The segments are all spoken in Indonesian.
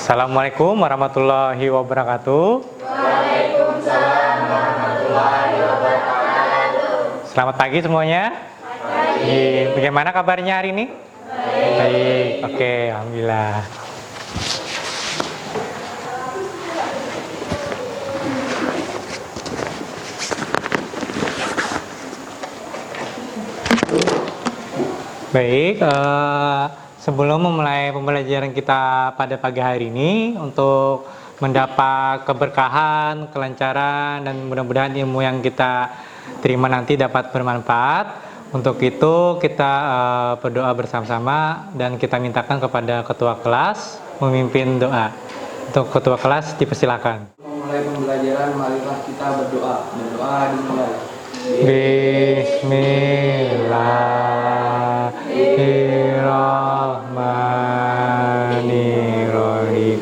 Assalamualaikum warahmatullahi wabarakatuh. Waalaikumsalam warahmatullahi wabarakatuh. Selamat pagi semuanya. Bagaimana kabarnya hari ini? Baik. Oke, alhamdulillah. Baik, sebelum memulai pembelajaran kita pada pagi hari ini, untuk mendapat keberkahan, kelancaran, dan mudah-mudahan ilmu yang kita terima nanti dapat bermanfaat. Untuk itu kita berdoa bersama-sama dan kita mintakan kepada ketua kelas memimpin doa. Untuk ketua kelas dipersilakan. Memulai pembelajaran, marilah kita berdoa. Berdoa dimulai. Bismillahirrahmanirrahim.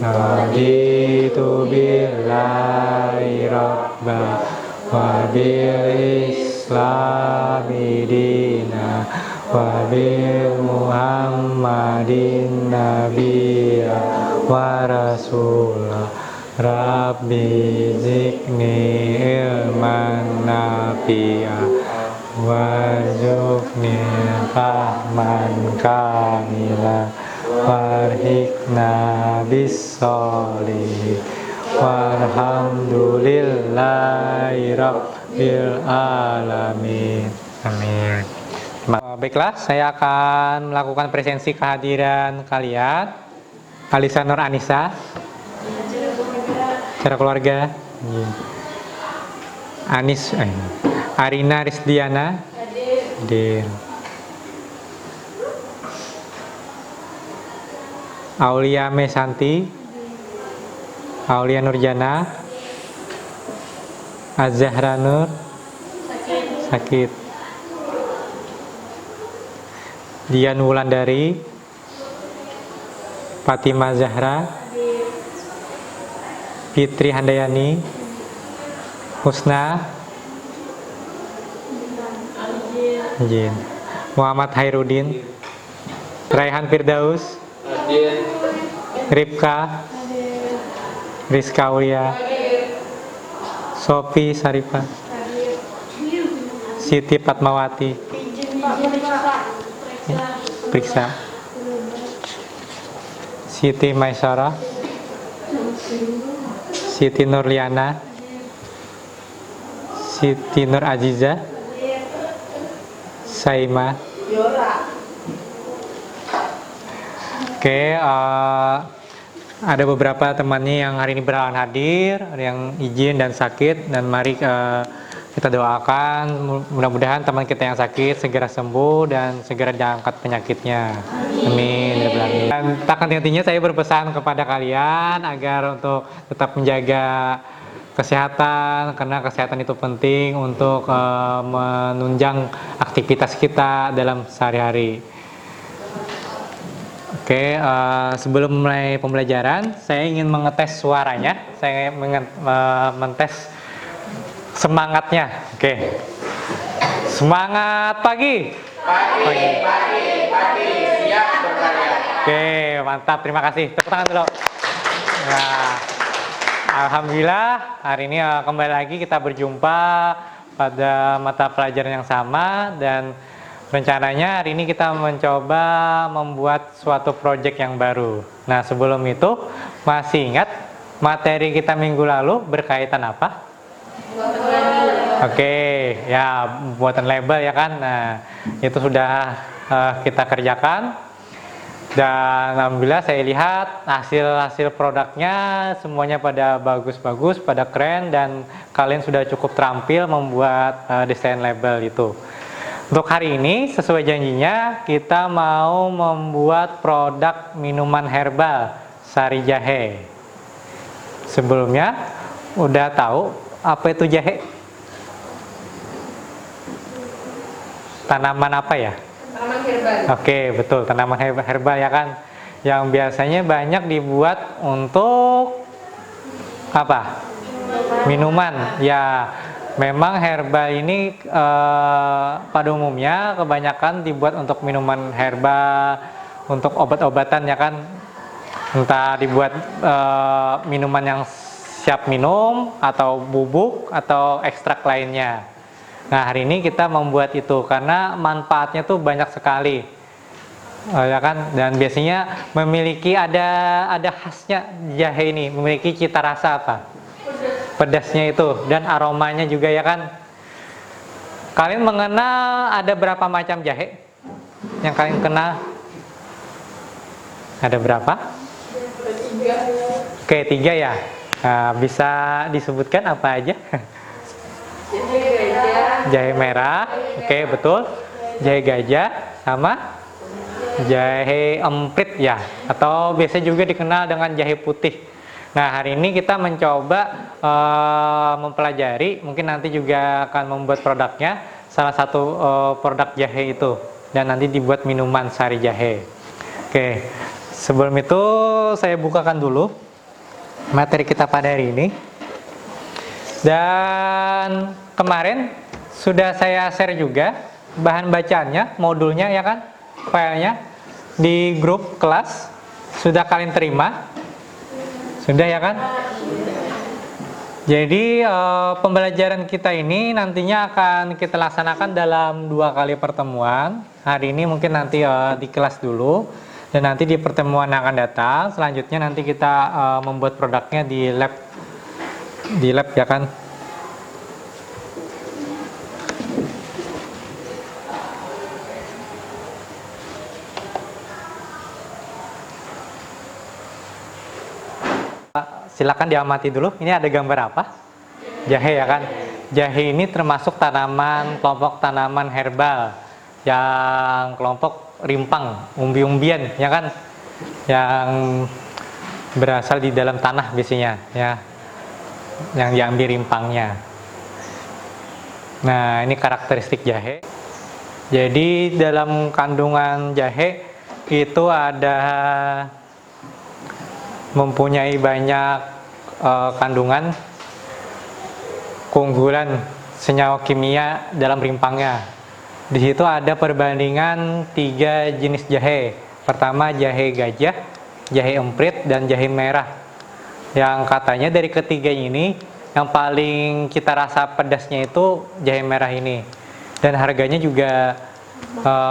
Raditu billahi rabba wa bil islami dina wa bil muhammadin nabiyya wa rasulah. Rabbi zikni ilman nafi'a warzuqni fahman kamila warhikna bis-sholihin walhamdulillahi rabbil alamin. Amin. Baiklah, saya akan melakukan presensi kehadiran kalian. Alisa Nur Anissa, secara keluarga. Arina Rizdiana, hadir. Aulia Mesanti, Aulia Nurjana, Azahra Nur, sakit. Dian Wulandari, Fatima Zahra, Fitri Handayani, Husna, Jin, Muhammad Hairudin, Raihan Firdaus, Ripka, Rizka Aulia, Sofi Sarifah, Siti Fatmawati, periksa, Siti Maisarah, Siti Nurliana, Siti Nur Aziza, Saima. Oke, ada beberapa temannya yang hari ini berhalangan hadir, ada yang izin dan sakit, dan mari kita doakan mudah-mudahan teman kita yang sakit segera sembuh dan segera diangkat penyakitnya. Amin. Dan tak henti-hentinya saya berpesan kepada kalian agar untuk tetap menjaga kesehatan, karena kesehatan itu penting untuk menunjang aktivitas kita dalam sehari-hari. Oke, sebelum mulai pembelajaran, saya ingin mengetes suaranya. Saya mentes semangatnya. Oke. Semangat pagi. Pagi, siap berkarya. Oke, mantap. Terima kasih. Tepuk tangan dulu. Nah, alhamdulillah hari ini kembali lagi kita berjumpa pada mata pelajaran yang sama, dan rencananya hari ini kita mencoba membuat suatu proyek yang baru. Nah, sebelum itu masih ingat materi kita minggu lalu berkaitan apa? Oke, ya buatan label ya kan. Nah, itu sudah kita kerjakan, dan alhamdulillah saya lihat hasil produknya semuanya pada bagus-bagus, pada keren, dan kalian sudah cukup terampil membuat desain label itu. Untuk hari ini sesuai janjinya kita mau membuat produk minuman herbal sari jahe. Sebelumnya udah tahu apa itu jahe? Tanaman apa ya? Tanaman herbal. Oke, betul, tanaman herbal ya kan, yang biasanya banyak dibuat untuk apa? Minuman. Ya, memang herbal ini pada umumnya kebanyakan dibuat untuk minuman herbal, untuk obat-obatan ya kan. Entah dibuat minuman yang siap minum atau bubuk atau ekstrak lainnya. Nah, hari ini kita membuat itu karena manfaatnya tuh banyak sekali. Ya kan? Dan biasanya memiliki ada khasnya jahe ini, memiliki cita rasa apa? Pedasnya itu dan aromanya juga ya kan. Kalian mengenal ada berapa macam jahe? Yang kalian kenal? Ada berapa? Oke, 3 ya. Nah, bisa disebutkan apa aja? Jahe merah, oke betul. Jahe gajah sama jahe emprit ya, atau biasa juga dikenal dengan jahe putih. Nah, hari ini kita mencoba mempelajari, mungkin nanti juga akan membuat produknya, salah satu produk jahe itu, dan nanti dibuat minuman sari jahe. Oke, sebelum itu saya bukakan dulu materi kita pada hari ini. Dan kemarin sudah saya share juga bahan bacaannya, modulnya ya kan, filenya di grup kelas. Sudah kalian terima? Sudah ya kan? Jadi pembelajaran kita ini nantinya akan kita laksanakan dalam 2 kali pertemuan. Hari ini mungkin nanti di kelas dulu, dan nanti di pertemuan yang akan datang selanjutnya nanti kita membuat produknya di lab ya kan. Silakan diamati dulu. Ini ada gambar apa? Jahe ya kan? Jahe ini termasuk kelompok tanaman herbal yang kelompok rimpang, umbi-umbian ya kan? Yang berasal di dalam tanah biasanya ya. Yang diambil rimpangnya. Nah, ini karakteristik jahe. Jadi dalam kandungan jahe itu ada mempunyai banyak kandungan keunggulan senyawa kimia dalam rimpangnya. Di situ ada perbandingan 3 jenis jahe. Pertama jahe gajah, jahe emprit, dan jahe merah. Yang katanya dari ketiga ini yang paling kita rasa pedasnya itu jahe merah ini. Dan harganya juga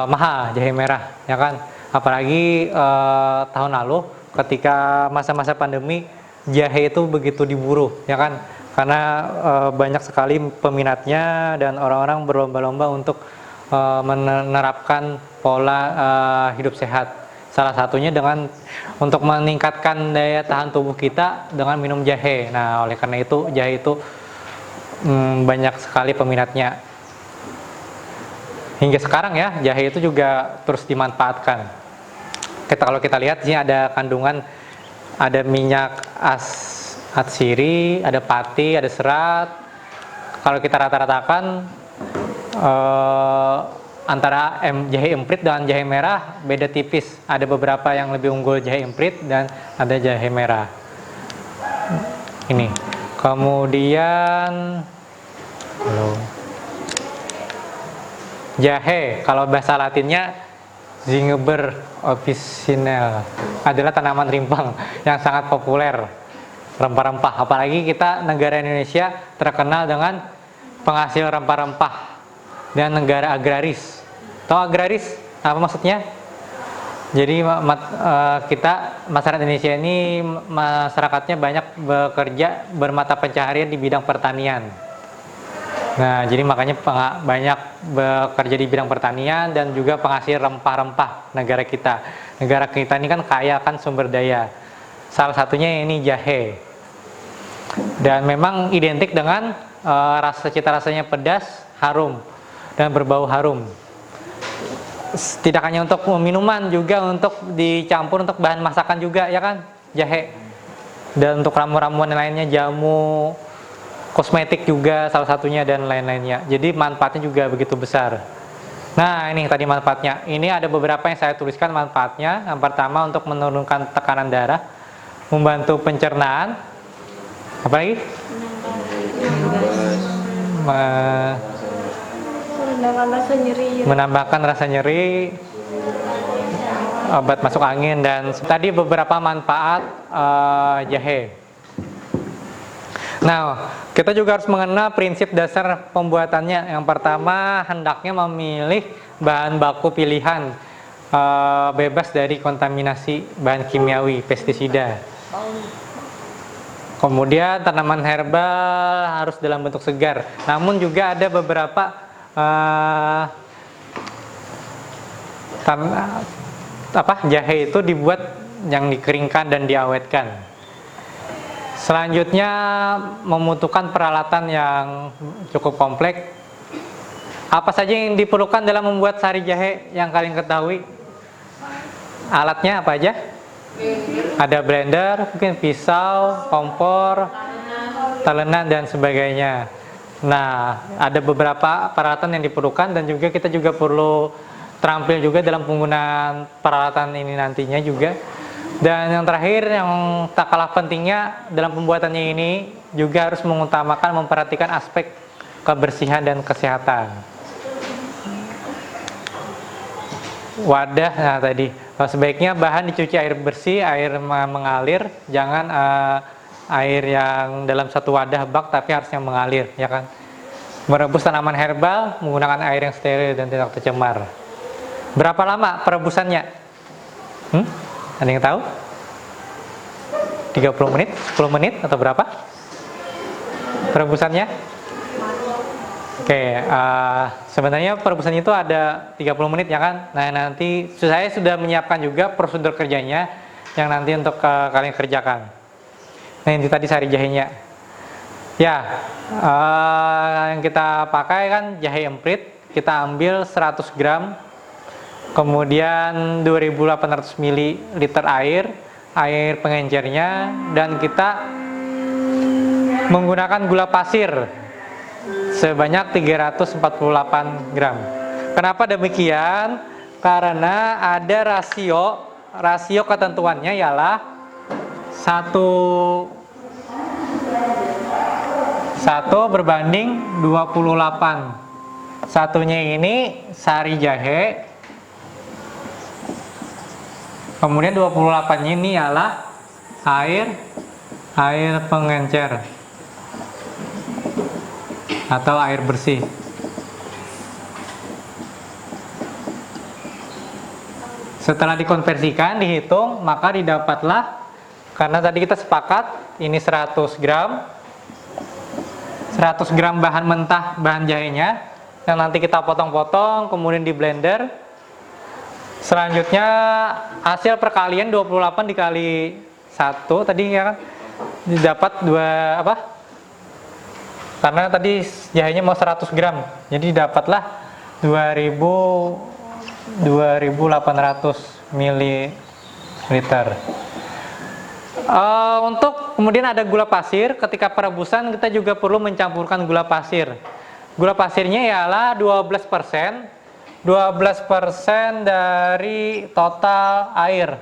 mahal jahe merah, ya kan? Apalagi tahun lalu ketika masa-masa pandemi, jahe itu begitu diburu, ya kan? Karena banyak sekali peminatnya dan orang-orang berlomba-lomba untuk menerapkan pola hidup sehat. Salah satunya dengan untuk meningkatkan daya tahan tubuh kita dengan minum jahe. Nah, oleh karena itu jahe itu banyak sekali peminatnya. Hingga sekarang ya, jahe itu juga terus dimanfaatkan. Kalau kita lihat sini ada kandungan, ada minyak atsiri, ada pati, ada serat. Kalau kita rata-ratakan antara jahe emprit dan jahe merah beda tipis. Ada beberapa yang lebih unggul jahe emprit dan ada jahe merah. Ini. Kemudian jahe, kalau bahasa Latinnya Zingiber officinale, adalah tanaman rimpang yang sangat populer, rempah-rempah. Apalagi kita negara Indonesia terkenal dengan penghasil rempah-rempah dan negara agraris. Tahu agraris? Apa maksudnya? Jadi kita masyarakat Indonesia ini masyarakatnya banyak bekerja bermata pencaharian di bidang pertanian. Nah, jadi makanya banyak bekerja di bidang pertanian dan juga penghasil rempah-rempah negara kita. Negara kita ini kan kaya kan sumber daya. Salah satunya ini jahe. Dan memang identik dengan cita rasanya pedas, harum, dan berbau harum. Tidak hanya untuk minuman, juga untuk dicampur untuk bahan masakan juga ya kan, jahe. Dan untuk ramuan-ramuan lainnya, jamu, kosmetik juga salah satunya, dan lain-lainnya. Jadi manfaatnya juga begitu besar. Nah, ini tadi manfaatnya. Ini ada beberapa yang saya tuliskan manfaatnya. Yang pertama untuk menurunkan tekanan darah, membantu pencernaan. Apa lagi? Menambahkan rasa nyeri. obat masuk angin, dan tadi beberapa manfaat jahe. Nah, kita juga harus mengenal prinsip dasar pembuatannya. Yang pertama, hendaknya memilih bahan baku pilihan bebas dari kontaminasi bahan kimiawi, pestisida. Kemudian tanaman herbal harus dalam bentuk segar. Namun juga ada beberapa jahe itu dibuat yang dikeringkan dan diawetkan. Selanjutnya membutuhkan peralatan yang cukup kompleks. Apa saja yang diperlukan dalam membuat sari jahe yang kalian ketahui? Alatnya apa aja? Ada blender, mungkin pisau, kompor, talenan dan sebagainya. Nah, ada beberapa peralatan yang diperlukan, dan juga kita juga perlu terampil juga dalam penggunaan peralatan ini nantinya juga. Dan yang terakhir, yang tak kalah pentingnya dalam pembuatannya ini, juga harus mengutamakan memperhatikan aspek kebersihan dan kesehatan. Wadah, nah tadi sebaiknya bahan dicuci air bersih, air mengalir, jangan air yang dalam satu wadah bak, tapi harus yang mengalir, ya kan. Merebus tanaman herbal menggunakan air yang steril dan tidak tercemar. Berapa lama perebusannya? Ada yang tahu? 30 menit, 10 menit, atau berapa perebusannya? Oke, sebenarnya perebusan itu ada 30 menit, ya kan? Nah, nanti saya sudah menyiapkan juga prosedur kerjanya yang nanti untuk kalian kerjakan. Nah, ini tadi sari jahenya. Ya, yang kita pakai kan jahe emprit. Kita ambil 100 gram, kemudian 2800 ml air pengencernya, dan kita menggunakan gula pasir sebanyak 348 gram. Kenapa demikian? Karena ada rasio ketentuannya ialah 1 berbanding 28. Satunya ini sari jahe, kemudian 28-nya ini ialah air pengencer atau air bersih. Setelah dikonversikan, dihitung, maka didapatlah, karena tadi kita sepakat ini 100 gram bahan mentah, bahan jahenya, yang nanti kita potong-potong, kemudian di blender. Selanjutnya hasil perkalian 28 dikali 1 tadi, ya kan, didapat 2 apa? Karena tadi jahenya mau 100 gram, jadi dapatlah 2800 ml. Untuk kemudian ada gula pasir. Ketika perebusan kita juga perlu mencampurkan gula pasir. Gula pasirnya ialah 12% dari total air.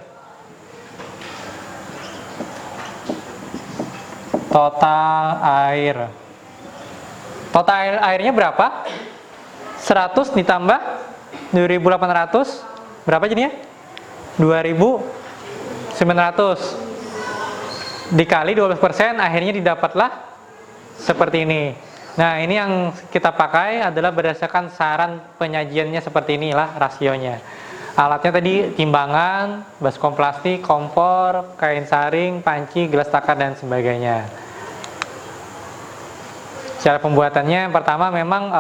Total airnya berapa? 100 ditambah 2800, berapa jadinya? 2900 dikali 12%, akhirnya didapatlah seperti ini. Nah, ini yang kita pakai adalah berdasarkan saran penyajiannya, seperti inilah rasionya. Alatnya tadi timbangan, baskom plastik, kompor, kain saring, panci, gelas takar, dan sebagainya. Cara pembuatannya, yang pertama memang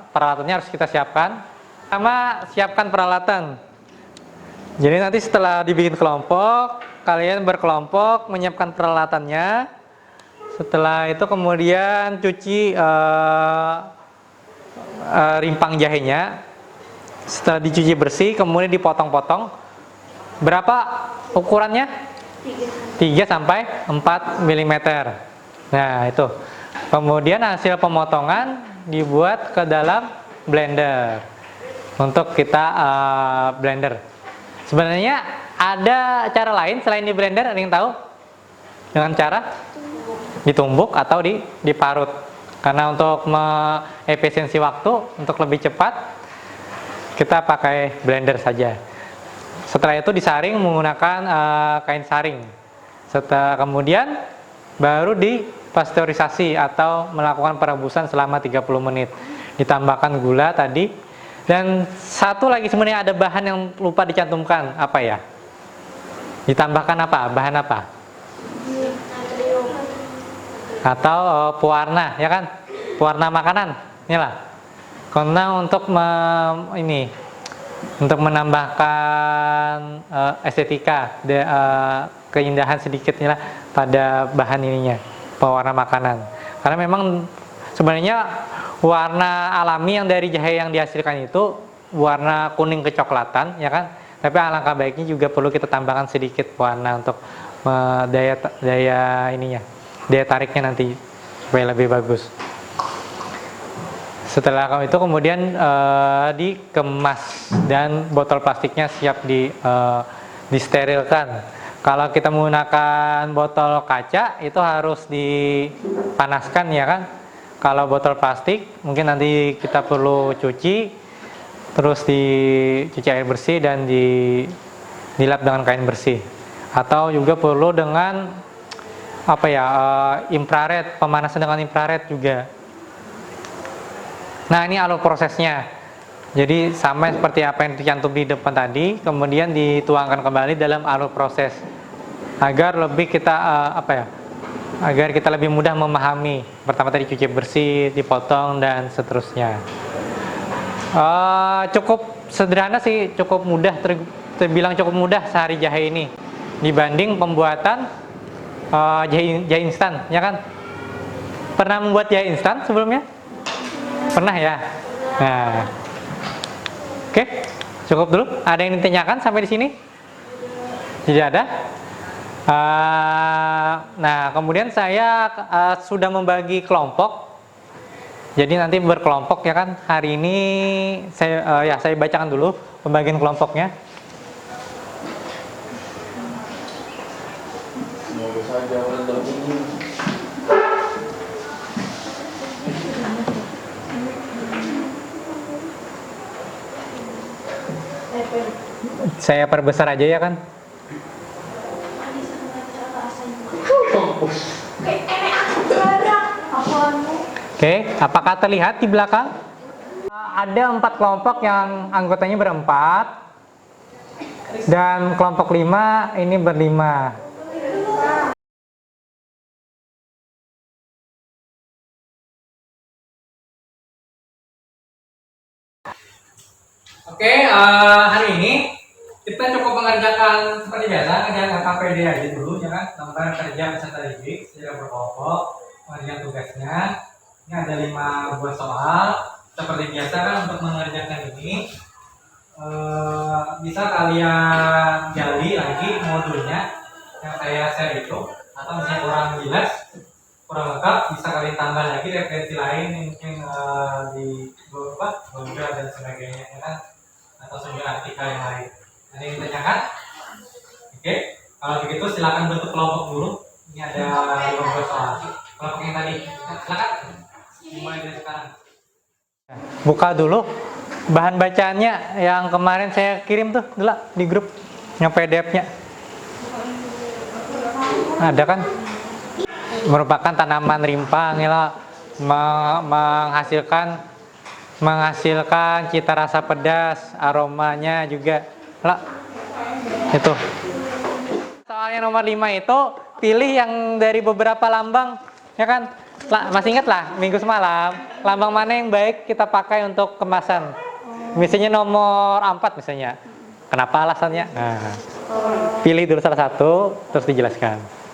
peralatannya harus kita siapkan. Pertama, siapkan peralatan. Jadi nanti setelah dibikin kelompok, kalian berkelompok menyiapkan peralatannya. Setelah itu kemudian cuci rimpang jahenya. Setelah dicuci bersih, kemudian dipotong-potong. Berapa ukurannya? 3 sampai 4 mm. Nah, itu. Kemudian hasil pemotongan dibuat ke dalam blender untuk kita blender. Sebenarnya ada cara lain selain di blender, ada yang tahu? Dengan cara ditumbuk atau diparut. Karena untuk efisiensi waktu, untuk lebih cepat, kita pakai blender saja. Setelah itu disaring menggunakan kain saring. Setelah kemudian baru dipasteurisasi atau melakukan perebusan selama 30 menit. Ditambahkan gula tadi. Dan satu lagi sebenarnya ada bahan yang lupa dicantumkan. Apa ya? Ditambahkan apa? Bahan apa? Atau pewarna, ya kan? Pewarna makanan. Inilah. Karena untuk untuk menambahkan estetika, keindahan sedikit inilah pada bahan ininya, pewarna makanan. Karena memang sebenarnya warna alami yang dari jahe yang dihasilkan itu warna kuning kecoklatan, ya kan? Tapi alangkah baiknya juga perlu kita tambahkan sedikit warna untuk daya tariknya nanti supaya lebih bagus. Setelah itu kemudian dikemas dan botol plastiknya siap disterilkan. Kalau kita menggunakan botol kaca itu harus dipanaskan, ya kan? Kalau botol plastik mungkin nanti kita perlu cuci, terus dicuci air bersih dan dilap dengan kain bersih. Atau juga perlu dengan infrared, pemanasan dengan infrared juga. Nah, ini alur prosesnya. Jadi sama seperti apa yang dicantum di depan tadi, kemudian dituangkan kembali dalam alur proses agar lebih kita agar kita lebih mudah memahami. Pertama tadi cuci bersih, dipotong dan seterusnya. Cukup sederhana sih, cukup mudah, terbilang cukup mudah sehari jahe ini dibanding pembuatan jahe instan, ya kan? Pernah membuat jahe instan sebelumnya? Pernah ya? Nah, oke, cukup dulu. Ada yang ditanyakan sampai di sini? Tidak ada? Nah, kemudian saya sudah membagi kelompok. Jadi nanti berkelompok, ya kan? Hari ini saya bacakan dulu pembagian kelompoknya. Semoga saja ini. Saya perbesar aja, ya kan? Oke, apakah terlihat di belakang? Ada 4 kelompok yang anggotanya berempat, dan kelompok 5 ini berlima. Oke, hari ini kita cukup mengerjakan seperti biasa, kerjaan KPD aja dulu, ya kan? Tentang kerja peserta didik secara berkelompok, mengerjakan tugasnya. Ini ada 5 buah soal. Seperti biasa kan, untuk mengerjakan ini bisa kalian gali lagi modulnya yang saya share itu, atau misalnya kurang jelas, kurang lengkap, bisa kalian tambah lagi referensi lain mungkin di Google dan sebagainya, ya kan? Atau sumber artikel yang lain. Ada yang ditanyakan? Oke, kalau begitu silakan bentuk kelompok dulu. Ini ada 15 soal. Kelompok yang tadi, silakan. Mulai dari sekarang. Buka dulu bahan bacaannya yang kemarin saya kirim tuh dulu di grup, yang PDF-nya. Ada kan? Merupakan tanaman rimpang, ya, menghasilkan cita rasa pedas, aromanya juga lah. Itu soalnya nomor 5 itu pilih yang dari beberapa lambang, ya kan? Masih ingat lah minggu semalam lambang mana yang baik kita pakai untuk kemasan. Misalnya nomor 4 misalnya, kenapa alasannya? Nah, pilih dulu salah satu terus dijelaskan.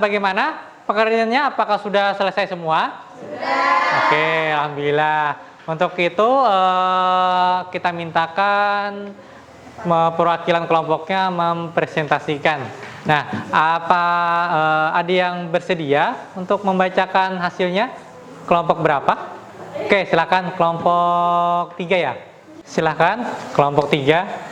Bagaimana pekerjaannya? Apakah sudah selesai semua? Sudah. Oke, alhamdulillah. Untuk itu kita mintakan perwakilan kelompoknya mempresentasikan. Nah, ada yang bersedia untuk membacakan hasilnya? Kelompok berapa? Oke, silakan kelompok 3 ya. Silakan kelompok 3.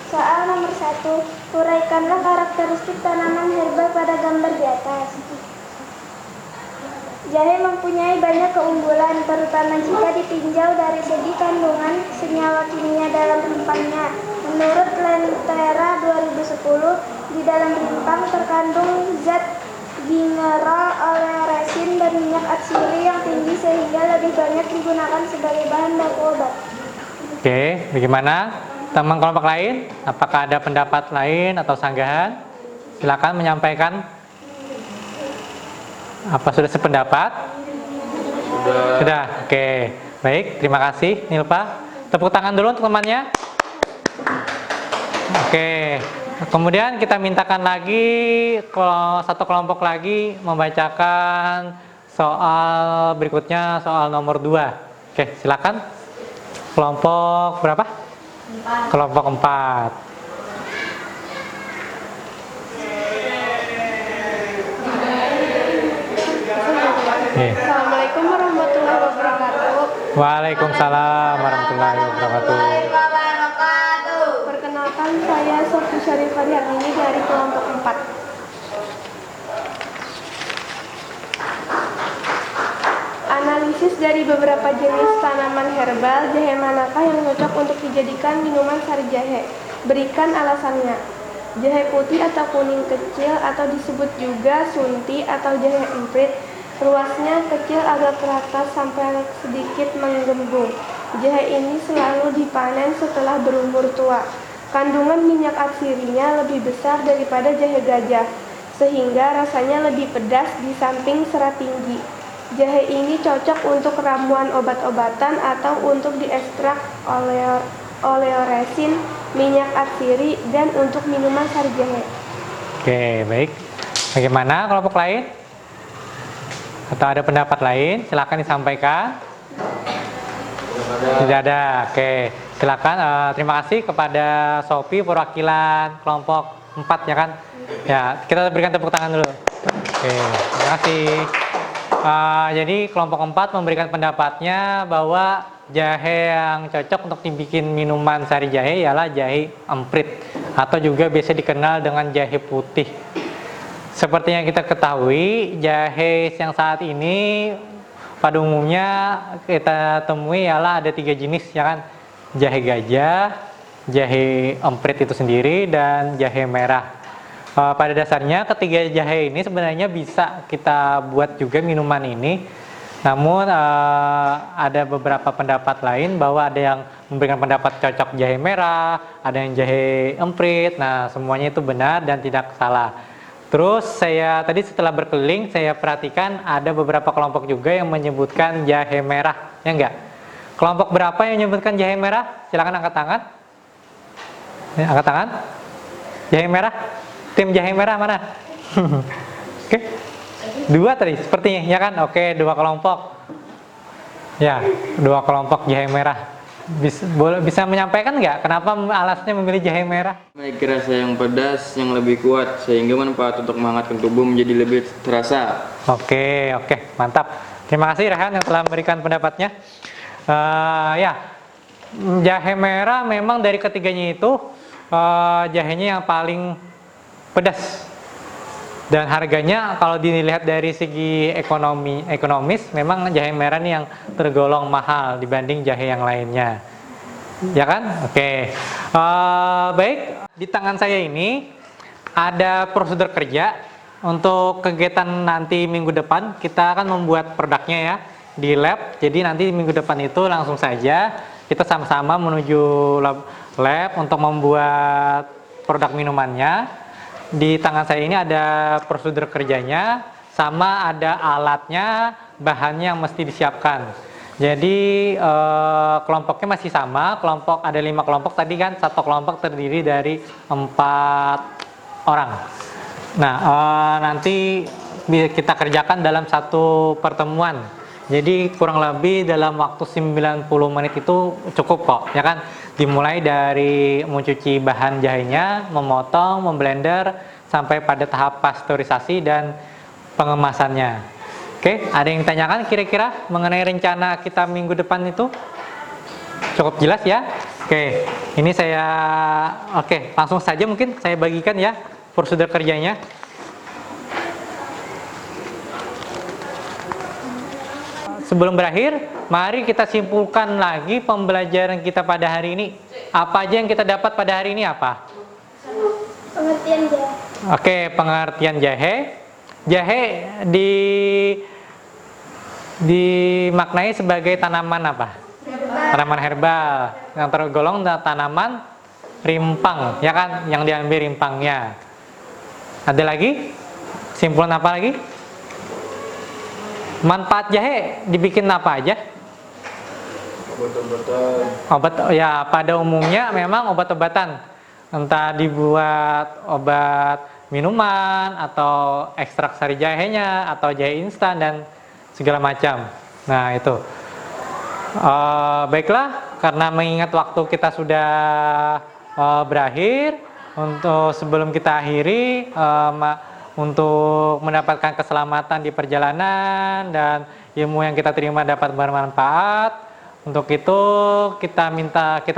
Soal nomor 1, uraikanlah karakteristik tanaman herbal pada gambar di atas. Jahe mempunyai banyak keunggulan, terutama jika ditinjau dari segi kandungan senyawa kimia dalam rimpangnya. Menurut Lentera 2010, di dalam rimpang terkandung zat mineral oleoresin dan minyak atsiri yang tinggi sehingga lebih banyak digunakan sebagai bahan baku obat. Oke, bagaimana teman kelompok lain? Apakah ada pendapat lain atau sanggahan? Silakan menyampaikan. Apa sudah sependapat? Sudah. Oke, baik. Terima kasih, Nilpa. Tepuk tangan dulu untuk temannya. Oke. Kemudian kita mintakan lagi satu kelompok lagi membacakan soal berikutnya, soal nomor 2. Oke, silakan. Kelompok berapa? 4. Kelompok 4. Assalamualaikum warahmatullahi wabarakatuh. Waalaikumsalam warahmatullahi wabarakatuh. Perkenalkan, saya Sofi Syarifah ini dari kelompok 4. Analisis dari beberapa jenis tanaman herbal, jahe manakah yang cocok untuk dijadikan minuman sari jahe? Berikan alasannya. Jahe putih atau kuning kecil atau disebut juga sunti atau jahe emprit. Ruasnya kecil agak rata sampai sedikit menggembung. Jahe ini selalu dipanen setelah berumur tua. Kandungan minyak atsirinya lebih besar daripada jahe gajah, sehingga rasanya lebih pedas di samping serat tinggi. Jahe ini cocok untuk ramuan obat-obatan atau untuk diekstrak oleoresin, minyak atsiri, dan untuk minuman sari jahe. Oke, baik. Bagaimana kelompok lain? Atau ada pendapat lain? Silakan disampaikan. Tidak ada. Oke, silakan. Terima kasih kepada Sophie perwakilan kelompok 4 ya kan. Ya, kita berikan tepuk tangan dulu. Oke, terima kasih. Jadi kelompok 4 memberikan pendapatnya bahwa jahe yang cocok untuk dibikin minuman sari jahe ialah jahe emprit atau juga biasa dikenal dengan jahe putih. Seperti yang kita ketahui, jahe yang saat ini pada umumnya kita temui ialah ada 3 jenis ya kan. Jahe gajah, jahe emprit itu sendiri, dan jahe merah. Pada dasarnya ketiga jahe ini sebenarnya bisa kita buat juga minuman ini. Namun ada beberapa pendapat lain bahwa ada yang memberikan pendapat cocok jahe merah, ada yang jahe emprit. Nah, semuanya itu benar dan tidak salah. Terus saya tadi setelah berkeliling saya perhatikan ada beberapa kelompok juga yang menyebutkan jahe merah, ya enggak? Kelompok berapa yang menyebutkan jahe merah? Silakan angkat tangan. Ya, angkat tangan. Jahe merah. Tim jahe merah mana? Oke. 2 tadi sepertinya, ya kan? Oke, 2 kelompok. Ya, 2 kelompok jahe merah. Bisa menyampaikan nggak kenapa alasnya memilih jahe merah? Memiliki rasa yang pedas yang lebih kuat sehingga manfaat untuk menghangatkan tubuh menjadi lebih terasa. Oke, mantap. Terima kasih Rehan yang telah memberikan pendapatnya. Ya, jahe merah memang dari ketiganya itu jahenya yang paling pedas. Dan harganya kalau dilihat dari segi ekonomis memang jahe merah ini yang tergolong mahal dibanding jahe yang lainnya. Ya kan? Oke. Baik, di tangan saya ini ada prosedur kerja untuk kegiatan nanti minggu depan. Kita akan membuat produknya ya di lab. Jadi nanti minggu depan itu langsung saja kita sama-sama menuju lab untuk membuat produk minumannya. Di tangan saya ini ada prosedur kerjanya, sama ada alatnya, bahannya yang mesti disiapkan. Jadi kelompoknya masih sama, ada 5 kelompok tadi kan, satu kelompok terdiri dari 4 orang. Nah, nanti kita kerjakan dalam satu pertemuan. Jadi kurang lebih dalam waktu 90 menit itu cukup kok, ya kan? Dimulai dari mencuci bahan jahenya, memotong, memblender, sampai pada tahap pasteurisasi dan pengemasannya. Oke, ada yang ditanyakan kira-kira mengenai rencana kita minggu depan itu? Cukup jelas ya? Oke, ini langsung saja mungkin saya bagikan ya prosedur kerjanya. Sebelum berakhir, mari kita simpulkan lagi pembelajaran kita pada hari ini. Apa aja yang kita dapat pada hari ini apa? Pengertian jahe. Oke, pengertian jahe. Jahe dimaknai sebagai tanaman apa? Tanaman herbal yang tergolong tanaman rimpang, ya kan? Yang diambil rimpangnya. Ada lagi? Simpulan apa lagi? Manfaat jahe dibikin apa aja? Obat-obatan. Ya, pada umumnya memang obat-obatan. Entah dibuat obat minuman atau ekstrak sari jahenya atau jahe instan dan segala macam. Nah, itu. Baiklah, karena mengingat waktu kita sudah berakhir, untuk sebelum kita akhiri, untuk mendapatkan keselamatan di perjalanan dan ilmu yang kita terima dapat bermanfaat. Untuk itu kita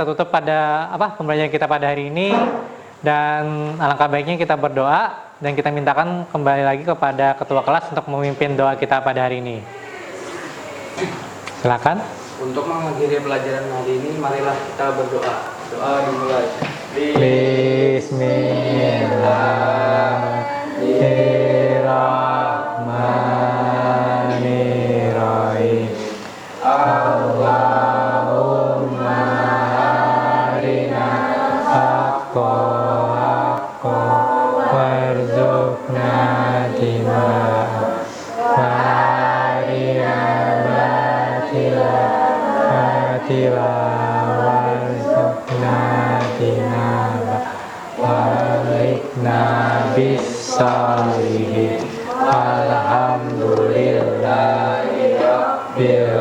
tutup pada pembelajaran kita pada hari ini, dan alangkah baiknya kita berdoa dan kita mintakan kembali lagi kepada ketua kelas untuk memimpin doa kita pada hari ini. Silakan. Untuk mengakhiri pelajaran hari ini, marilah kita berdoa. Doa dimulai. Bismillahirrahmanirrahim. Allahumma arina haqqa warzuqna tiba'a wa arina batila warzuqna tinaba walikna bis-salihin. Alhamdulillahi rabbil